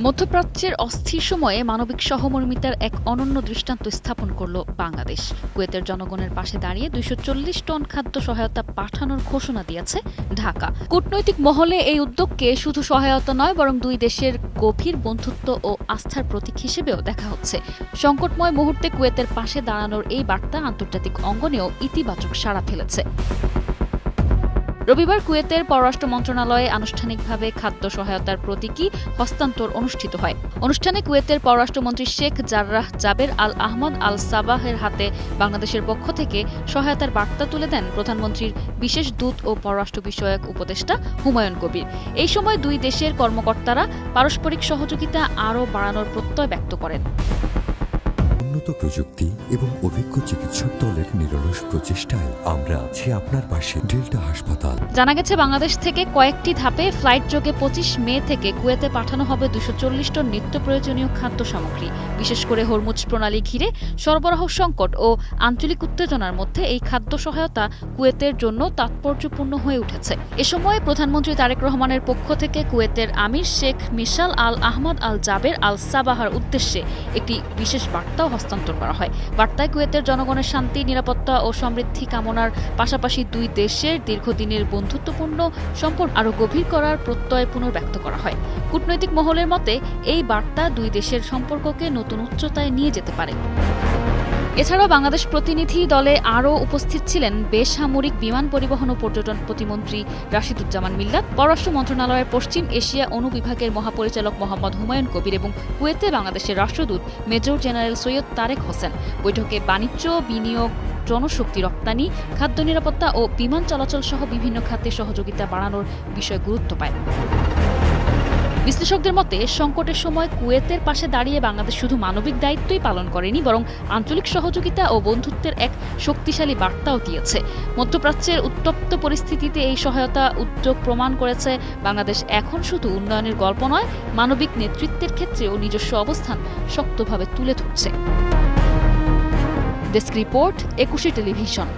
মধ্যপ্রাচ্যের অস্থির সময়ে মানবিক সহমর্মিতার এক অনন্য দৃষ্টান্ত স্থাপন করল বাংলাদেশ। কুয়েতের জনগণের পাশে দাঁড়িয়ে ২৪০ টন খাদ্য সহায়তা পাঠানোর ঘোষণা দিয়েছে ঢাকা। কূটনৈতিক মহলে এই উদ্যোগকে শুধু সহায়তা নয়, বরং দুই দেশের গভীর বন্ধুত্ব ও আস্থার প্রতীক হিসেবেও দেখা হচ্ছে। সংকটময় মুহূর্তে কুয়েতের পাশে দাঁড়ানোর এই বার্তা আন্তর্জাতিক অঙ্গনেও ইতিবাচক সাড়া ফেলেছে। রবিবার কুয়েতের পররাষ্ট্র মন্ত্রণালয়ে আনুষ্ঠানিকভাবে খাদ্য সহায়তার প্রতীকী হস্তান্তর অনুষ্ঠিত হয়। অনুষ্ঠানে কুয়েতের পররাষ্ট্রমন্ত্রী শেখ জাররাহ জাবের আল আহমদ আল সাবাহের হাতে বাংলাদেশের পক্ষ থেকে সহায়তার বার্তা তুলে দেন প্রধানমন্ত্রীর বিশেষ দূত ও পররাষ্ট্র বিষয়ক উপদেষ্টা হুমায়ুন কবির। এই সময় দুই দেশের কর্মকর্তারা পারস্পরিক সহযোগিতা আরও বাড়ানোর প্রত্যয় ব্যক্ত করেন। উন্নত প্রযুক্তি এবং অভিজ্ঞ চিকিৎসক দলের নিরলস প্রচেষ্টায় আমরা আছি আপনার পাশে। ডেল্টা হাসপাতাল। জানা গেছে, বাংলাদেশ থেকে কয়েকটি ধাপে ফ্লাইট যোগে ২৫ মে থেকে কুয়েতে পাঠানো হবে ২৪০ টন নিত্য প্রয়োজনীয় খাদ্য সামগ্রী। বিশেষ করে হরমুজ প্রণালী ঘিরে সরবরাহ সংকট ও আঞ্চলিক উত্তেজনার মধ্যে এই খাদ্য সহায়তা কুয়েতের জন্য তাৎপর্যপূর্ণ হয়ে উঠেছে। এ সময় প্রধানমন্ত্রী তারেক রহমানের পক্ষ থেকে কুয়েতের আমির শেখ মিশাল আল আহমদ আল জাবের আল সাবাহার উদ্দেশ্যে একটি বিশেষ বার্তাও হস্তান্তর করা হয়। বার্তায় কুয়েতের জনগণের শান্তি, নিরাপত্তা ও সমৃদ্ধি কামনার পাশাপাশি দুই দেশের দীর্ঘদিনের বন্ধুত্বপূর্ণ সম্পর্ক আরও গভীর করার প্রত্যয় পুনর্ব্যক্ত করা হয়। কূটনৈতিক মহলের মতে এই বার্তা দুই দেশের সম্পর্ককে নতুন উচ্চতায় নিয়ে যেতে পারে। এছাড়াও বাংলাদেশ প্রতিনিধি দলে আরও উপস্থিত ছিলেন বেসামরিক বিমান পরিবহন ও পর্যটন প্রতিমন্ত্রী রাশিদুজ্জামান মিল্লাত, পররাষ্ট্র মন্ত্রণালয়ের পশ্চিম এশিয়া অনুবিভাগের মহাপরিচালক মোহাম্মদ হুমায়ুন কবির এবং কুয়েতে বাংলাদেশের রাষ্ট্রদূত মেজর জেনারেল সৈয়দ তারেক হোসেন। বৈঠকে বাণিজ্য, বিনিয়োগ, জনশক্তি রপ্তানি, খাদ্য নিরাপত্তা ও বিমান চলাচল সহ বিভিন্ন খাতে সহযোগিতা বাড়ানোর বিষয়ে গুরুত্ব পায়। বিশ্লেষকদের মতে, সংকটের সময় কুয়েতের পাশে দাঁড়িয়ে বাংলাদেশ শুধু মানবিক দায়িত্বই পালন করেনি, বরং আঞ্চলিক সহযোগিতা ও বন্ধুত্বের এক শক্তিশালী বার্তাও দিয়েছে। মধ্যপ্রাচ্যের উত্তপ্ত পরিস্থিতিতে এই সহায়তা উদ্যোগ প্রমাণ করেছে বাংলাদেশ এখন শুধু উন্নয়নের গল্প নয়, মানবিক নেতৃত্বের ক্ষেত্রেও নিজস্ব অবস্থান শক্তভাবে তুলে ধরছে। Desk report, ২১ television.